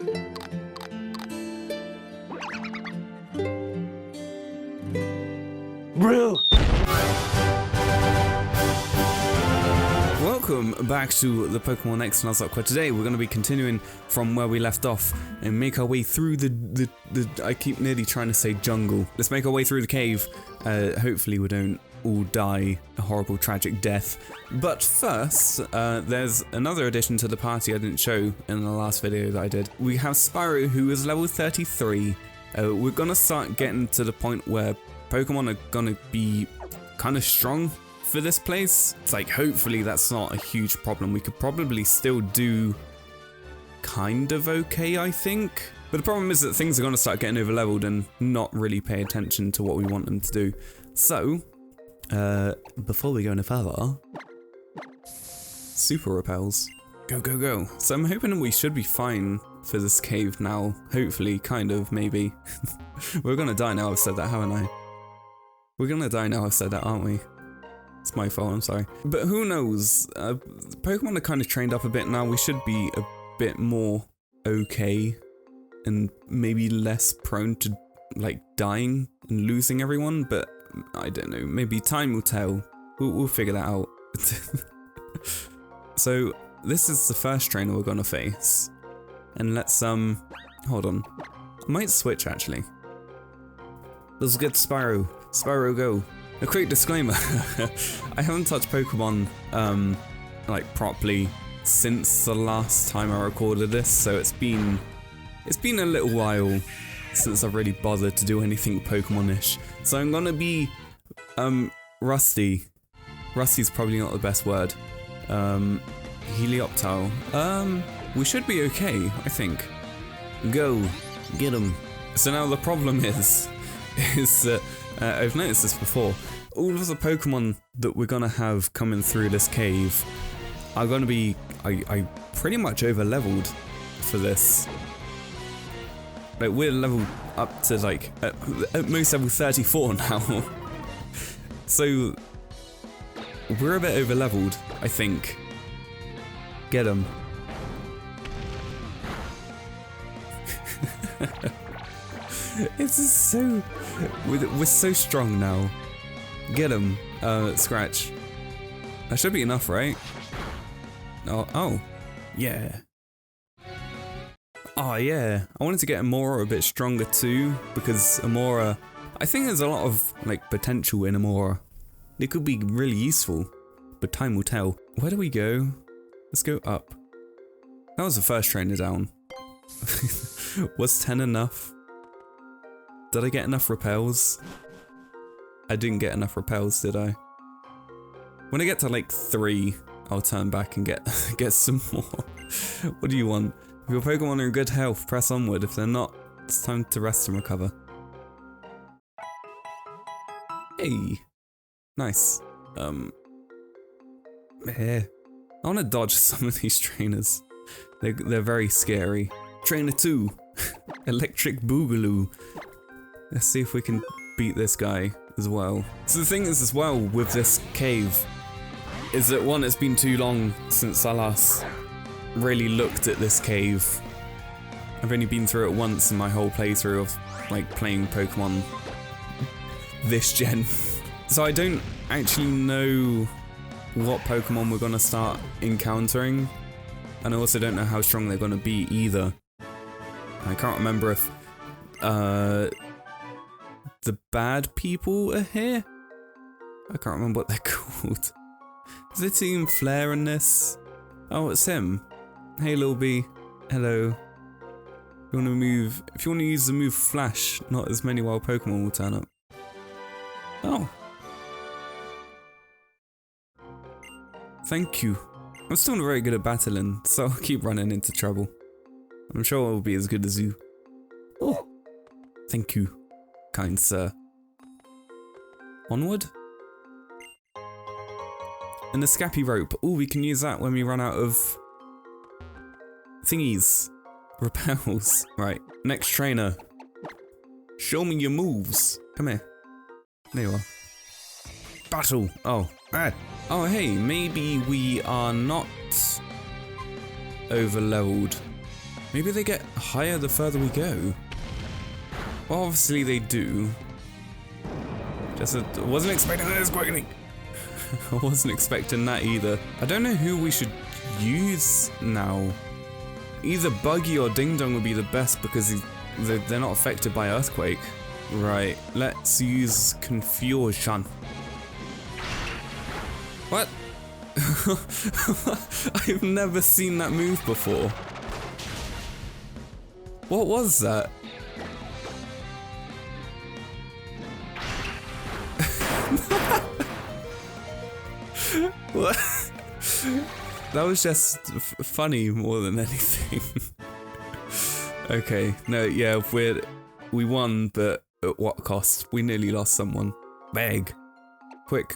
Bro! Welcome back to the Pokemon X Nuzlocke, where today we're going to be continuing from where we left off and make our way through the I keep nearly trying to say jungle. Let's make our way through the cave. Hopefully we don't all die a horrible tragic death. But first, there's another addition to the party I didn't show in the last video that I did. We have Spyro, who is level 33. We're going to start getting to the point where Pokemon are going to be kind of strong for this place. It's like, hopefully that's not a huge problem. We could probably still do kind of okay, I think. But the problem is that things are going to start getting over leveled and not really pay attention to what we want them to do. So, before we go any further, super repels. Go, go, go. So I'm hoping we should be fine for this cave now. Hopefully, kind of, maybe. We're gonna die now, I've said that, haven't I? We're gonna die now, I've said that, aren't we? It's my fault, I'm sorry. But who knows? Pokemon are kind of trained up a bit now. We should be a bit more okay and maybe less prone to like dying and losing everyone, but I don't know, maybe time will tell. We'll figure that out. So this is the first trainer we're gonna face. And let's hold on. I might switch actually. Let's get Spyro. Spyro, go. A quick disclaimer, I haven't touched Pokemon, like, properly since the last time I recorded this, so it's been a little while since I've really bothered to do anything Pokemon-ish. So I'm gonna be, rusty. Rusty's probably not the best word. Helioptile. We should be okay, I think. Go, get him. So now the problem is that, I've noticed this before. All of the Pokemon that we're gonna have coming through this cave are gonna be, I pretty much over leveled for this. Like, we're leveled up to like, at most level 34 now. So, we're a bit over leveled, I think. Get him. It's just so, we're so strong now. Get him, Scratch. That should be enough, right? Oh, yeah. Oh yeah, I wanted to get Amora a bit stronger too, because Amora, I think there's a lot of like potential in Amora. It could be really useful, but time will tell. Where do we go? Let's go up. That was the first trainer down. Was 10 enough? Did I get enough repels? I didn't get enough repels, did I? When I get to like 3, I'll turn back and get some more. What do you want? If your Pokemon are in good health, press onward. If they're not, it's time to rest and recover. Hey. Nice. I want to dodge some of these trainers. They're very scary. Trainer 2. Electric Boogaloo. Let's see if we can beat this guy as well. So the thing is as well with this cave is that one, it's been too long since I last really looked at this cave. I've only been through it once in my whole playthrough of like playing Pokemon this gen. So I don't actually know what Pokemon we're gonna start encountering. And I also don't know how strong they're gonna be either. I can't remember if the bad people are here? I can't remember what they're called. Is it Team Flare in this? Oh, it's him. Hey, Lil B. Hello. You wanna move? If you wanna use the move Flash, not as many wild Pokemon will turn up. Oh. Thank you. I'm still not very good at battling, so I'll keep running into trouble. I'm sure I'll be as good as you. Oh. Thank you, kind sir. Onward? And the Scappy Rope. Oh, we can use that when we run out of thingies. Repels. Right, next trainer. Show me your moves. Come here. There you are. Battle. Oh. Ah. Oh, hey, maybe we are not over leveled. Maybe they get higher the further we go. Well, obviously they do. I wasn't expecting this quickly. I wasn't expecting that either. I don't know who we should use now. Either Buggy or Ding Dong would be the best because they're not affected by Earthquake. Right, let's use Confusion. What? I've never seen that move before. What was that? What? That was just funny more than anything. Okay, no, yeah, we won, but at what cost? We nearly lost someone. Beg. Quick,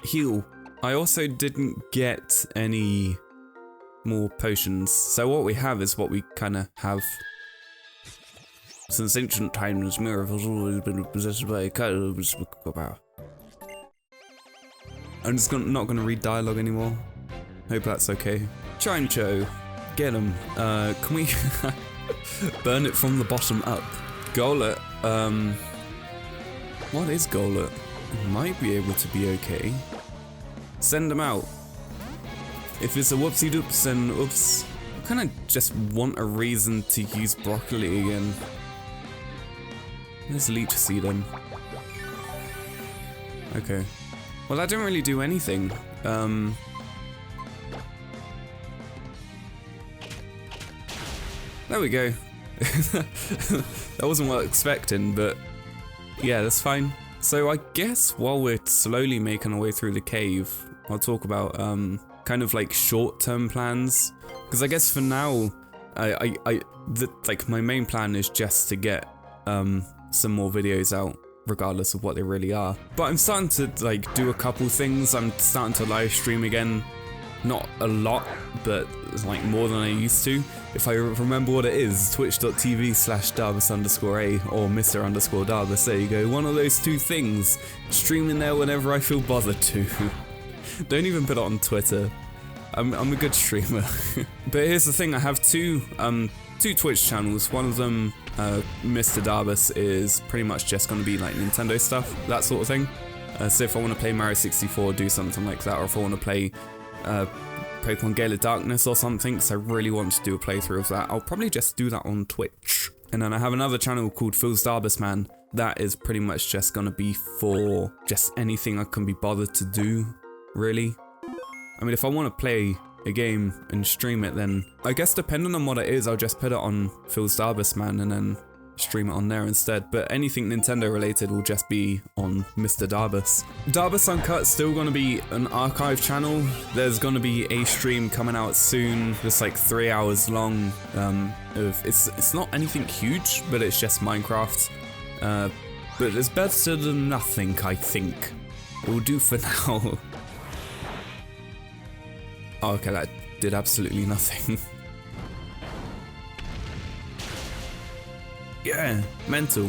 heal. I also didn't get any more potions, so what we have is what we kind of have. Since ancient times, miracles have always been possessed by a kind of power. I'm just not gonna read dialogue anymore. Hope that's okay. Chincho, get him. Can we burn it from the bottom up? Golett, what is Golett? Might be able to be okay. Send him out. If it's a whoopsie doops, then oops. I kinda just want a reason to use broccoli again. Let's leech seed him. Okay. Well, that didn't really do anything. There we go. That wasn't what I was expecting, but yeah, that's fine. So I guess while we're slowly making our way through the cave, I'll talk about kind of like short-term plans. Because I guess for now, like my main plan is just to get some more videos out, regardless of what they really are. But I'm starting to like do a couple things. I'm starting to live stream again. Not a lot, but it's like more than I used to. If I remember what it is, twitch.tv/Darbus_A or Mr_Darbus. There you go, one of those two things. Streaming there whenever I feel bothered to. Don't even put it on Twitter. I'm a good streamer. But here's the thing, I have two Twitch channels. One of them, Mr. Darbus, is pretty much just going to be like Nintendo stuff, that sort of thing. So if I want to play Mario 64, do something like that, or if I want to play Pokemon Gale of Darkness or something, so I really want to do a playthrough of that, I'll probably just do that on Twitch. And then I have another channel called Phil's Darbus Man. That is pretty much just going to be for just anything I can be bothered to do, really. I mean, if I want to play a game and stream it, then I guess depending on what it is, I'll just put it on Phil's Darbus Man and then stream it on there instead. But anything Nintendo related will just be on Mr. Darbus. Darbus Uncut's still going to be an archive channel. There's going to be a stream coming out soon, just like 3 hours long. It's not anything huge, but it's just Minecraft. But it's better than nothing, I think. We'll do for now. Oh, okay, that did absolutely nothing. Yeah, mental.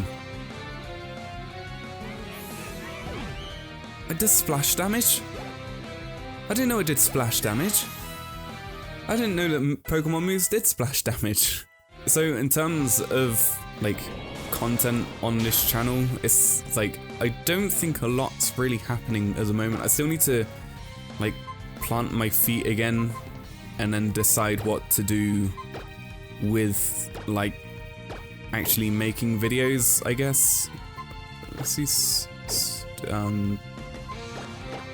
It does splash damage? I didn't know it did splash damage. I didn't know that Pokemon moves did splash damage. So in terms of like content on this channel, it's like I don't think a lot's really happening at the moment. I still need to like plant my feet again and then decide what to do with like actually making videos, I guess. Let's see,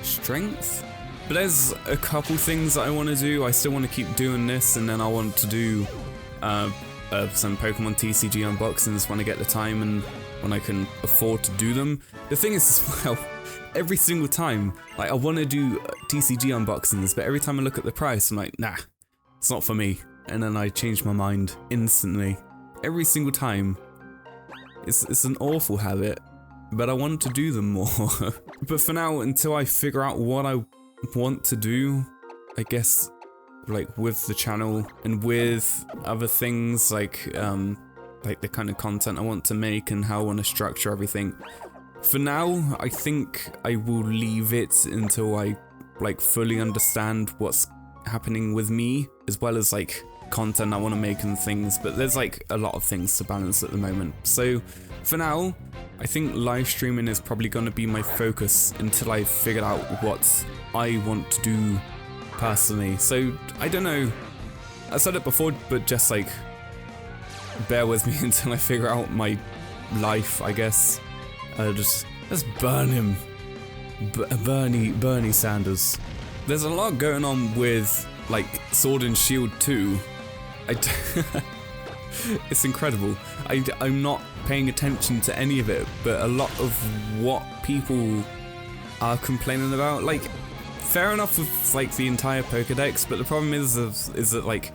strength? But there's a couple things that I want to do. I still want to keep doing this, and then I want to do some Pokemon TCG unboxings when I get the time and when I can afford to do them. The thing is as well, every single time, like I want to do TCG unboxings, but every time I look at the price, I'm like, nah, it's not for me. And then I change my mind instantly. Every single time. It's an awful habit, but I want to do them more. But for now, until I figure out what I want to do, I guess, like with the channel and with other things, like the kind of content I want to make and how I want to structure everything. For now, I think I will leave it until I like fully understand what's happening with me, as well as like content I want to make and things, but there's like a lot of things to balance at the moment. So for now, I think live streaming is probably going to be my focus until I figure out what I want to do personally. So I don't know, I said it before, but just like bear with me until I figure out my life, I guess. Just burn him. Bernie Sanders. There's a lot going on with like Sword and Shield 2. It's incredible. I'm not paying attention to any of it, but a lot of what people are complaining about, like, fair enough with like the entire Pokedex, but the problem is that like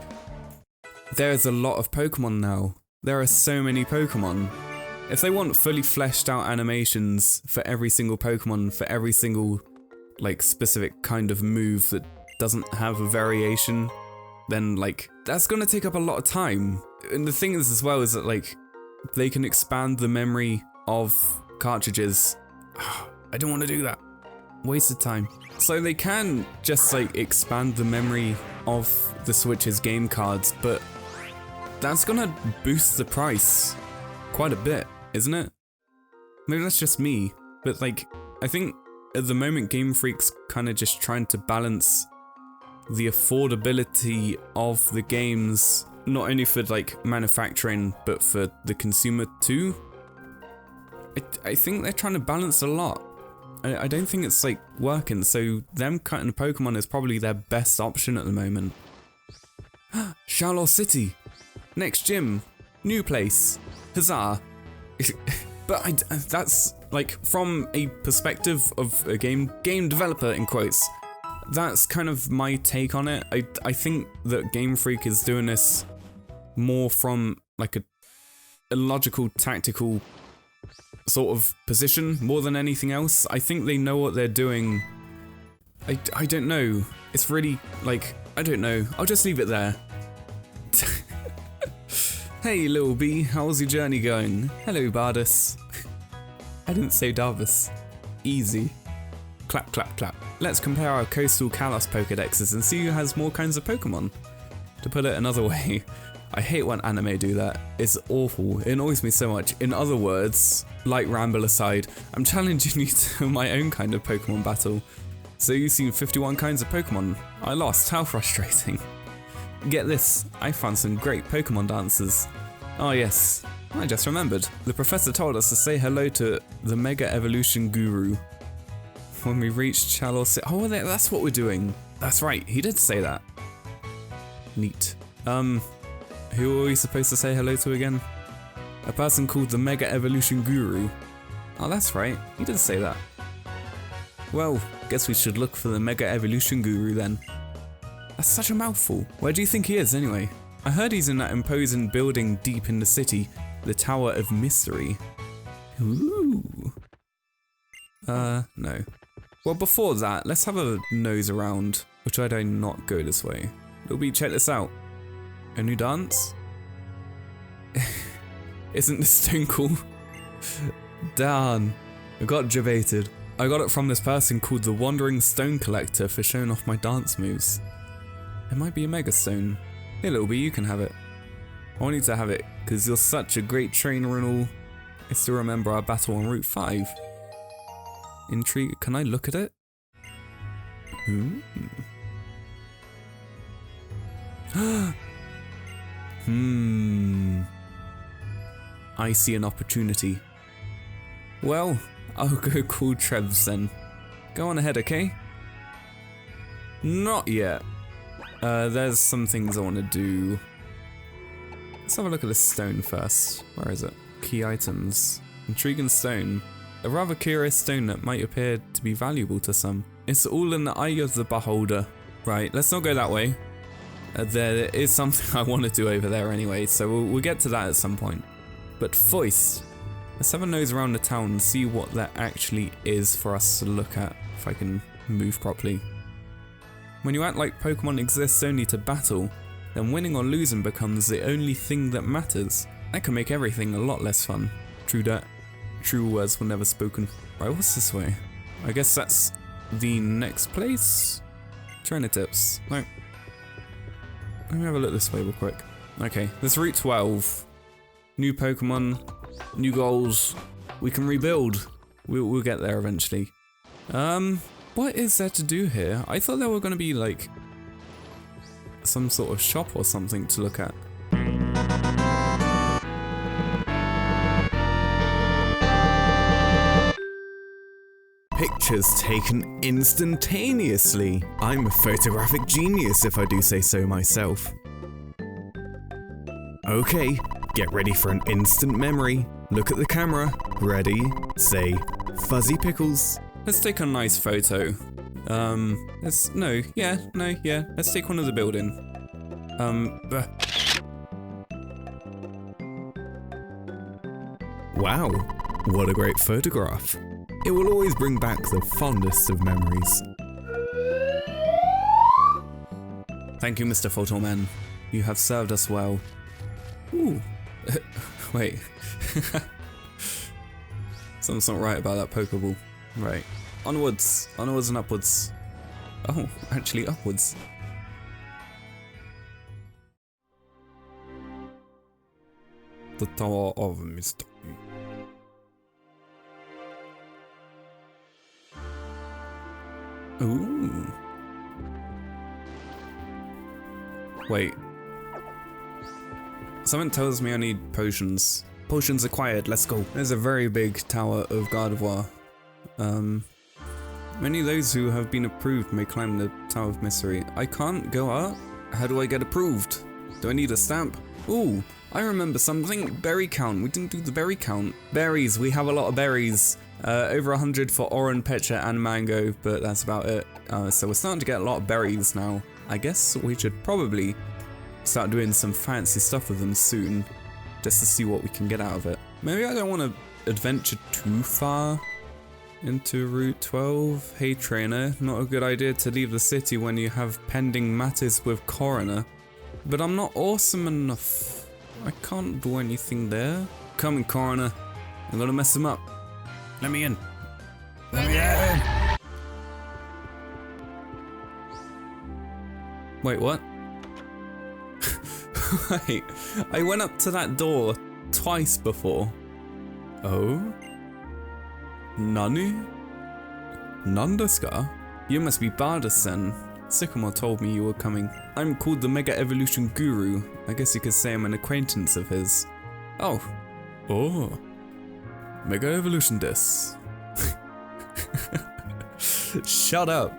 there's a lot of Pokemon now. There are so many Pokemon. If they want fully fleshed out animations for every single Pokemon, for every single like specific kind of move that doesn't have a variation, then like that's gonna take up a lot of time. And the thing is as well is that like they can expand the memory of cartridges. I don't want to do that. Wasted time. So they can just like expand the memory of the Switch's game cards, but that's gonna boost the price quite a bit, isn't it? Maybe that's just me, but like I think at the moment Game Freak's kind of just trying to balance the affordability of the games, not only for like manufacturing, but for the consumer too. I think they're trying to balance a lot. I don't think it's like working, so them cutting Pokemon is probably their best option at the moment. Shalour City! Next gym! New place! Huzzah! But that's like from a perspective of a game developer in quotes. That's kind of my take on it. I think that Game Freak is doing this more from like a logical, tactical sort of position more than anything else. I think they know what they're doing. I don't know. It's really like, I don't know. I'll just leave it there. Hey little bee, how's your journey going? Hello Darbus. I didn't say Darbus. Easy. Clap, clap, clap. Let's compare our coastal Kalos Pokedexes and see who has more kinds of Pokemon. To put it another way, I hate when anime do that. It's awful. It annoys me so much. In other words, light ramble aside, I'm challenging you to my own kind of Pokemon battle. So you've seen 51 kinds of Pokemon. I lost. How frustrating. Get this, I found some great Pokemon dances. Oh yes, I just remembered. The professor told us to say hello to the Mega Evolution Guru when we reached Shalour City. Oh, that's what we're doing. That's right, he did say that. Neat. Who are we supposed to say hello to again? A person called the Mega Evolution Guru. Oh, that's right, he did say that. Well, guess we should look for the Mega Evolution Guru then. That's such a mouthful. Where do you think he is anyway? I heard he's in that imposing building deep in the city, the Tower of Mystery. Ooh. No. Well, before that, let's have a nose around. Or tried I not go this way? Little B, check this out. A new dance? Isn't this stone cool? Darn. I got debated. I got it from this person called the Wandering Stone Collector for showing off my dance moves. It might be a Mega Stone. Hey little B, you can have it. I want you to have it, because you're such a great trainer and all. I still remember our battle on Route 5. Intrigue, can I look at it? I see an opportunity. Well, I'll go call Trebs then. Go on ahead, okay? Not yet. There's some things I want to do. Let's have a look at this stone first. Where is it? Key items. Intriguing stone. A rather curious stone that might appear to be valuable to some. It's all in the eye of the beholder. Right, let's not go that way. There is something I want to do over there anyway, so we'll get to that at some point. But first, let's have a nose around the town and see what that actually is for us to look at, if I can move properly. When you act like Pokemon exists only to battle, then winning or losing becomes the only thing that matters. That can make everything a lot less fun. True that. True words were never spoken. Right, what's this way? I guess that's the next place? Trainer tips. No. Let me have a look this way real quick. Okay, this Route 12. New Pokemon, new goals. We can rebuild. We'll get there eventually. What is there to do here? I thought there were going to be like some sort of shop or something to look at. Pictures taken instantaneously. I'm a photographic genius if I do say so myself. Okay, get ready for an instant memory. Look at the camera. Ready, say, fuzzy pickles. Let's take a nice photo. Let's take one of the building. Wow, what a great photograph. It will always bring back the fondest of memories. Thank you, Mr. Photoman. You have served us well. Ooh. Wait. Something's not right about that Pokeball. Right. Onwards. Onwards and upwards. Oh, actually upwards. The Tower of Mystery. Ooh. Wait. Something tells me I need potions. Potions acquired, let's go. There's a very big tower of Gardevoir. Many of those who have been approved may climb the Tower of Mystery. I can't go up? How do I get approved? Do I need a stamp? Ooh, I remember something. Berry count. We didn't do the berry count. Berries, we have a lot of berries. Over 100 for Oran, Pecha, and Mango, but that's about it. So we're starting to get a lot of berries now. I guess we should probably start doing some fancy stuff with them soon, just to see what we can get out of it. Maybe I don't want to adventure too far into Route 12. Hey trainer, not a good idea to leave the city when you have pending matters with Coroner. But I'm not awesome enough. I can't do anything there. Coming, Coroner. I'm gonna mess him up. Let me in. Let me in. Wait, what? Wait, I went up to that door twice before. Oh? Nani? Nandeska? You must be Darbus then. Sycamore told me you were coming. I'm called the Mega Evolution Guru. I guess you could say I'm an acquaintance of his. Oh. Oh. Mega Evolution this. Shut up.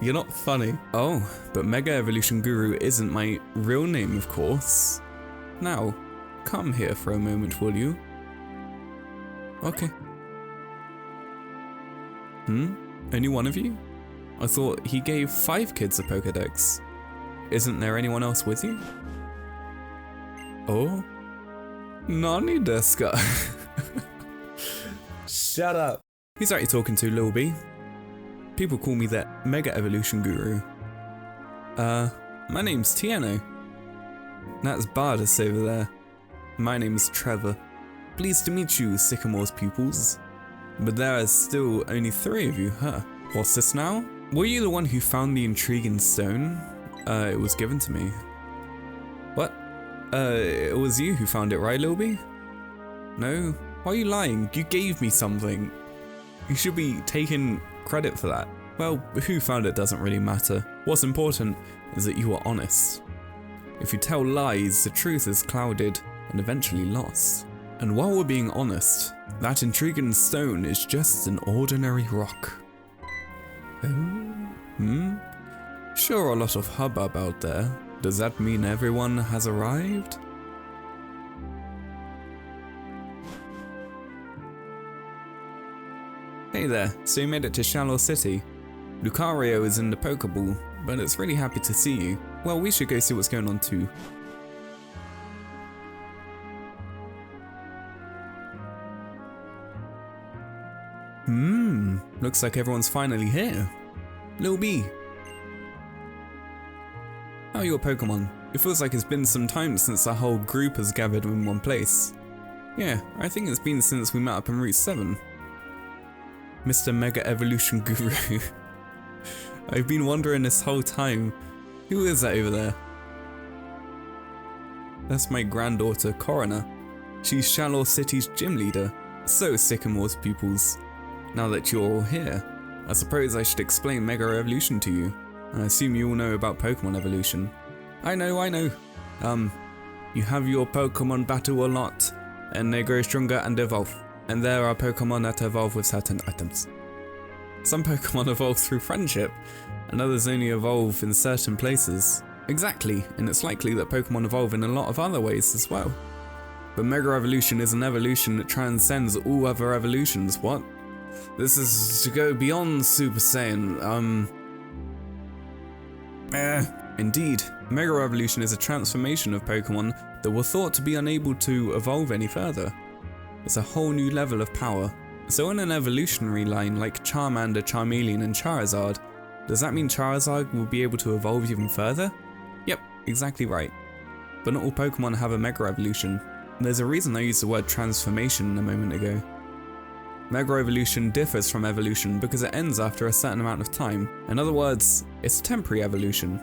You're not funny. Oh, but Mega Evolution Guru isn't my real name, of course. Now, come here for a moment, will you? Okay. Only one of you? I thought he gave 5 kids a Pokedex. Isn't there anyone else with you? Oh? Nani desu ka? Shut up. Who's that you're talking to, Lil B? People call me the Mega Evolution Guru. My name's Tiano. That's Darbus over there. My name's Trevor. Pleased to meet you, Sycamore's pupils. But there are still only 3 of you, huh? What's this now? Were you the one who found the intriguing stone? It was given to me. What? It was you who found it, right, Lil B? No? Why are you lying? You gave me something. You should be taking credit for that. Well, who found it doesn't really matter. What's important is that you are honest. If you tell lies, the truth is clouded and eventually lost. And while we're being honest, that intriguing stone is just an ordinary rock. Oh? Sure, a lot of hubbub out there. Does that mean everyone has arrived? Hey there, so you made it to Shalour City. Lucario is in the Pokeball, but it's really happy to see you. Well, we should go see what's going on too. Looks like everyone's finally here. Lil B. How are your Pokemon? It feels like it's been some time since our whole group has gathered in one place. Yeah, I think it's been since we met up in Route 7. Mr. Mega Evolution Guru. I've been wondering this whole time, who is that over there? That's my granddaughter, Coroner. She's Shalour City's gym leader. So, Sycamore's pupils. Now that you're all here, I suppose I should explain Mega Evolution to you. I assume you all know about Pokemon evolution. I know. You have your Pokemon battle a lot, and they grow stronger and evolve. And there are Pokemon that evolve with certain items. Some Pokemon evolve through friendship, and others only evolve in certain places. Exactly, and it's likely that Pokemon evolve in a lot of other ways as well. But Mega Evolution is an evolution that transcends all other evolutions. What? This is to go beyond Super Saiyan. Indeed, Mega Evolution is a transformation of Pokemon that were thought to be unable to evolve any further. It's a whole new level of power. So in an evolutionary line like Charmander, Charmeleon and Charizard, does that mean Charizard will be able to evolve even further? Yep, exactly right. But not all Pokemon have a Mega Evolution. There's a reason I used the word transformation a moment ago. Mega Evolution differs from evolution because it ends after a certain amount of time. In other words, it's a temporary evolution.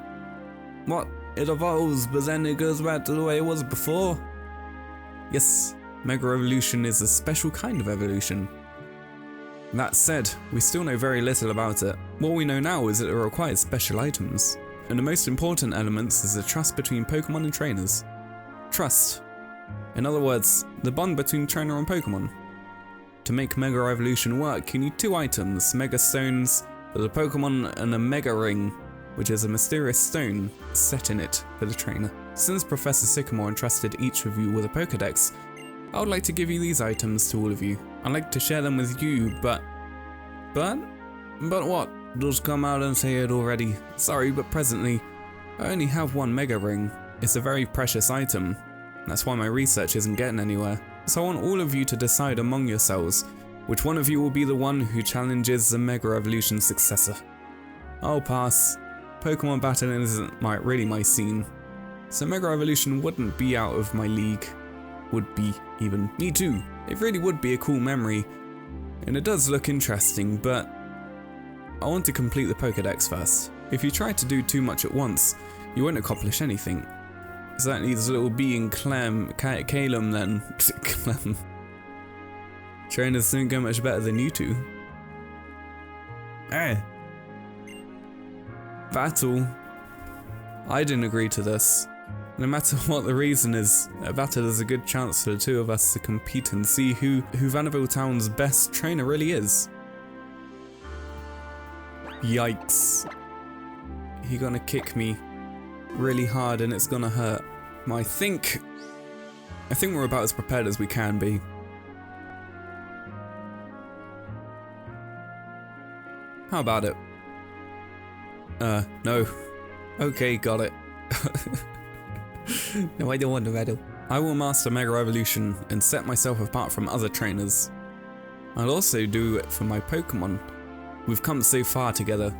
What? It evolves, but then it goes back to the way it was before? Yes, Mega Evolution is a special kind of evolution. That said, we still know very little about it. What we know now is that it requires special items. And the most important elements is the trust between Pokemon and trainers. Trust. In other words, the bond between trainer and Pokemon. To make Mega Evolution work, you need two items, Mega Stones for the Pokemon and a Mega Ring, which is a mysterious stone set in it for the trainer. Since Professor Sycamore entrusted each of you with a Pokedex, I would like to give you these items to all of you. I'd like to share them with you, but what? Just come out and say it already. Sorry, but presently, I only have one Mega Ring. It's a very precious item. That's why my research isn't getting anywhere. So I want all of you to decide among yourselves which one of you will be the one who challenges the Mega Evolution successor. I'll pass. Pokemon battling isn't really my scene. So Mega Evolution wouldn't be out of my league. Would be even. Me too. It really would be a cool memory. And it does look interesting, but I want to complete the Pokedex first. If you try to do too much at once, you won't accomplish anything. Certainly this little bee in Calum then. Clem. Trainers don't go much better than you two. Battle. I didn't agree to this. No matter what the reason is, a battle is a good chance for the two of us to compete and see who Vanderbilt Town's best trainer really is. Yikes. He's gonna kick me really hard and it's gonna hurt. I think we're about as prepared as we can be. How about it? No. Okay, got it. No, I don't want to battle. I will master Mega Evolution and set myself apart from other trainers. I'll also do it for my Pokemon. We've come so far together,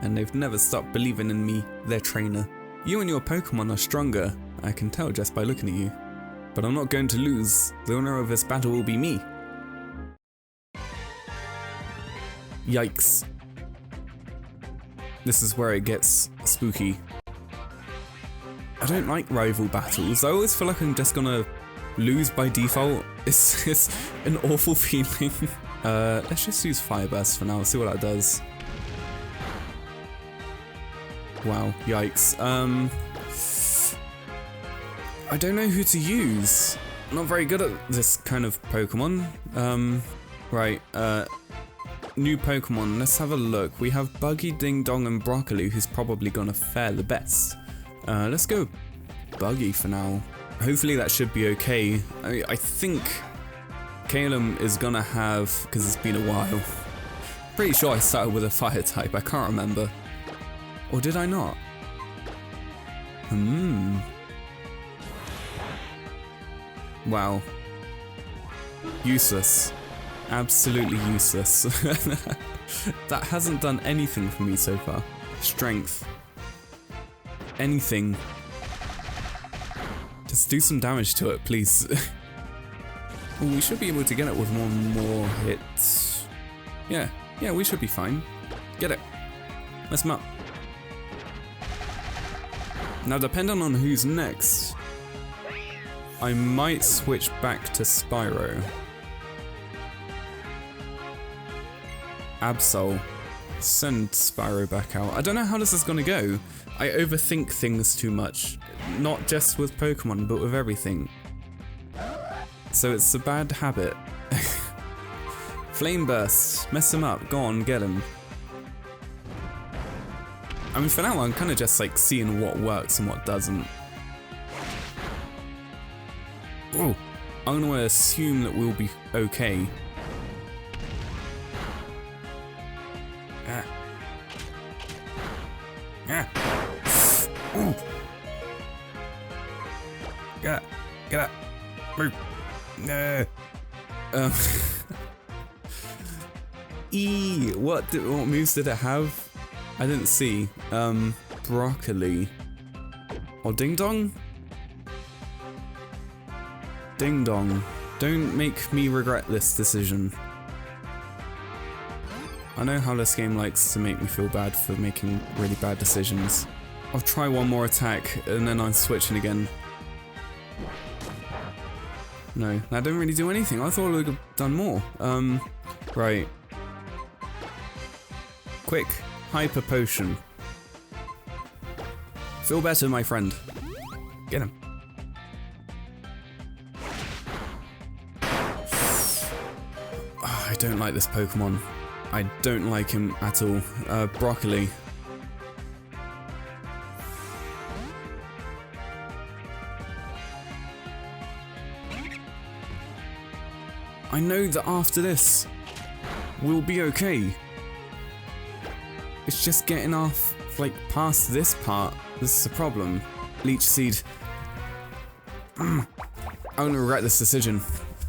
and they've never stopped believing in me, their trainer. You and your Pokemon are stronger, I can tell just by looking at you. But I'm not going to lose. The winner of this battle will be me. Yikes. This is where it gets spooky. I don't like rival battles. I always feel like I'm just gonna lose by default. It's an awful feeling. Let's just use Fire Burst for now, see what that does. Wow, yikes. I don't know who to use. I'm not very good at this kind of Pokemon. Right, new Pokemon, let's have a look. We have Buggy, Ding Dong and Broccoli, who's probably gonna fare the best. Let's go Buggy for now. Hopefully that should be okay. I think Calum is gonna have, because it's been a while. Pretty sure I started with a fire type, I can't remember. Or did I not? Wow. Useless. Absolutely useless. That hasn't done anything for me so far. Strength. Anything. Just do some damage to it, please. Ooh, we should be able to get it with one more hit. Yeah, we should be fine. Get it. Mess him up. Now, depending on who's next, I might switch back to Spyro. Absol. Send Spyro back out. I don't know how this is gonna go. I overthink things too much. Not just with Pokemon, but with everything. So it's a bad habit. Flame Burst. Mess him up. Go on, get him. I mean, for now, I'm kind of just like seeing what works and what doesn't. Oh, I'm going to assume that we'll be okay. Ah. Ah. Ooh. Get up. Move. No. What moves did it have? I didn't see. Broccoli. Or Ding Dong? Ding Dong. Don't make me regret this decision. I know how this game likes to make me feel bad for making really bad decisions. I'll try one more attack and then I'm switching again. No, that didn't really do anything. I thought I would have done more. Right. Quick, hyper potion. Feel better, my friend. Get him. Oh, I don't like this Pokemon. I don't like him at all. Broccoli. I know that after this, we'll be okay. It's just getting off, like, past this part. This is the problem. Leech Seed. I'm gonna regret this decision.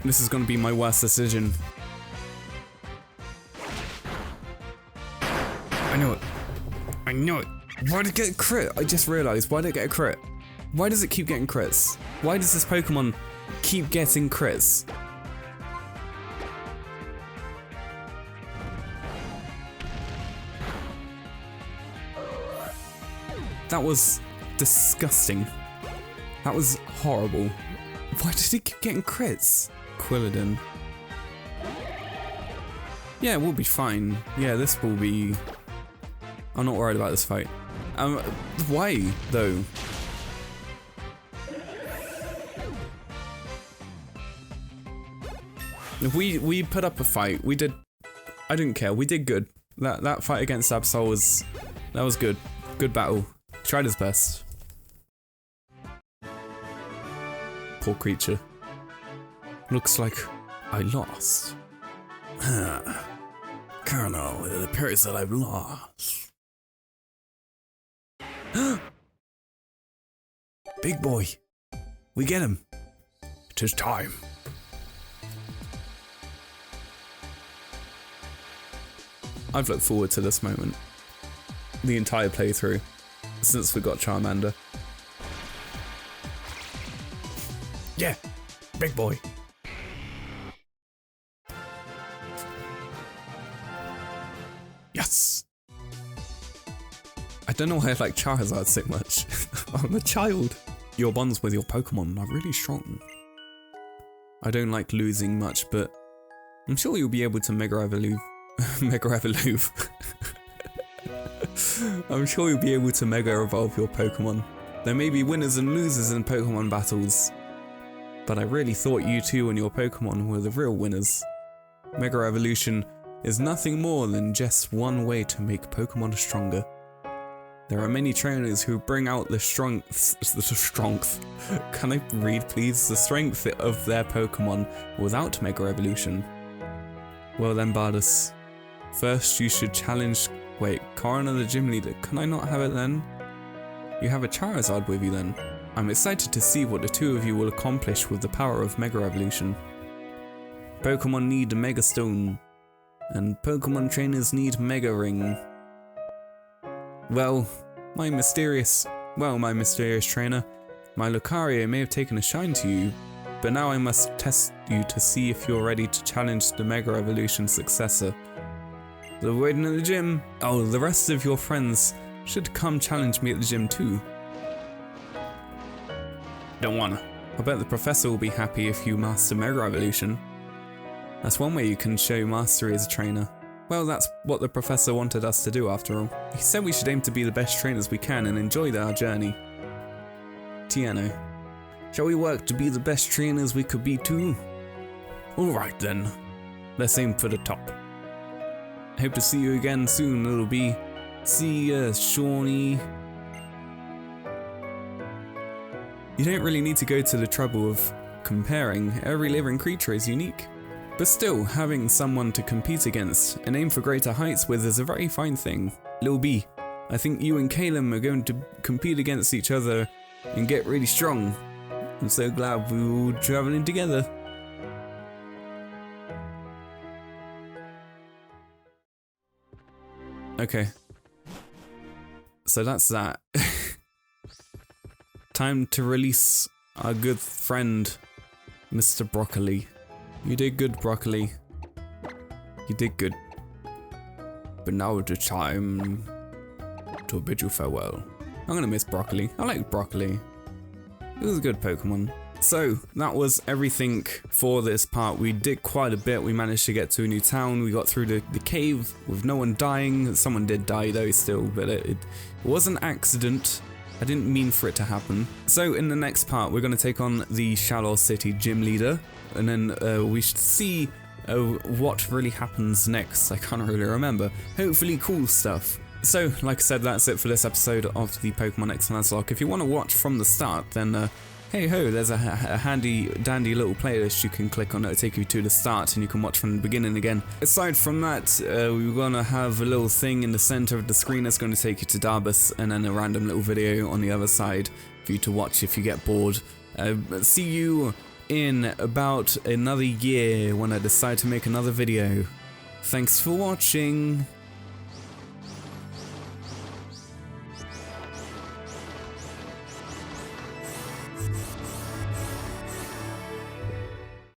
This is gonna be my worst decision. I know it. I know it. Why did it get a crit? I just realized, why did it get a crit? Why does it keep getting crits? Why does this Pokemon keep getting crits? That was disgusting. That was horrible. Why did he keep getting crits? Quilladin. Yeah, we'll be fine. Yeah, this will be... I'm not worried about this fight. Why, though? We put up a fight. We did... I didn't care. We did good. That fight against Absol was... That was good. Good battle. Tried his best. Poor creature. Looks like I lost. Colonel, it appears that I've lost. Big boy, we get him. 'Tis time. I've looked forward to this moment. The entire playthrough. Since we got Charmander. Yeah, big boy. Yes! I don't know why I like Charizard so much. I'm a child. Your bonds with your Pokemon are really strong. I don't like losing much, but I'm sure you'll be able to Mega Evolve. Mega Evolve. I'm sure you'll be able to Mega Evolve your Pokemon. There may be winners and losers in Pokemon battles, but I really thought you two and your Pokemon were the real winners. Mega Evolution is nothing more than just one way to make Pokemon stronger. There are many trainers who bring out the strength. Can I read please? The strength of their Pokemon without Mega Evolution. Well then, Darbus. First you should challenge... Wait, Coroner the gym leader, can I not have it then? You have a Charizard with you then. I'm excited to see what the two of you will accomplish with the power of Mega Evolution. Pokemon need a Mega Stone, and Pokemon trainers need Mega Ring. Well, my mysterious trainer, my Lucario may have taken a shine to you, but now I must test you to see if you're ready to challenge the Mega Evolution successor. They're waiting at the gym. Oh, the rest of your friends should come challenge me at the gym too. Don't wanna. I bet the professor will be happy if you master Mega Evolution. That's one way you can show mastery as a trainer. Well, that's what the professor wanted us to do after all. He said we should aim to be the best trainers we can and enjoy our journey. Tiano. Shall we work to be the best trainers we could be too? Alright then. Let's aim for the top. Hope to see you again soon, little bee. See ya, Shawnee. You don't really need to go to the trouble of comparing. Every living creature is unique. But still, having someone to compete against and aim for greater heights with is a very fine thing. Lil B, I think you and Caleb are going to compete against each other and get really strong. I'm so glad we were all traveling together. Okay. So that's that. Time to release our good friend, Mr. Broccoli. You did good, Broccoli. You did good. But now it's time to bid you farewell. I'm gonna miss Broccoli. I like Broccoli. It was a good Pokemon. So, that was everything for this part. We did quite a bit. We managed to get to a new town. We got through the cave with no one dying. Someone did die though still, but it was an accident. I didn't mean for it to happen. So in the next part, we're going to take on the Shalour City gym leader, and then we should see what really happens next. I can't really remember. Hopefully cool stuff. So, like I said, that's it for this episode of the Pokemon X Nuzlocke. If you want to watch from the start, then hey ho, there's a handy dandy little playlist you can click on. It'll take you to the start and you can watch from the beginning again. Aside from that, we're gonna have a little thing in the center of the screen that's going to take you to Darbus, and then a random little video on the other side for you to watch if you get bored. See you in about another year when I decide to make another video. Thanks for watching.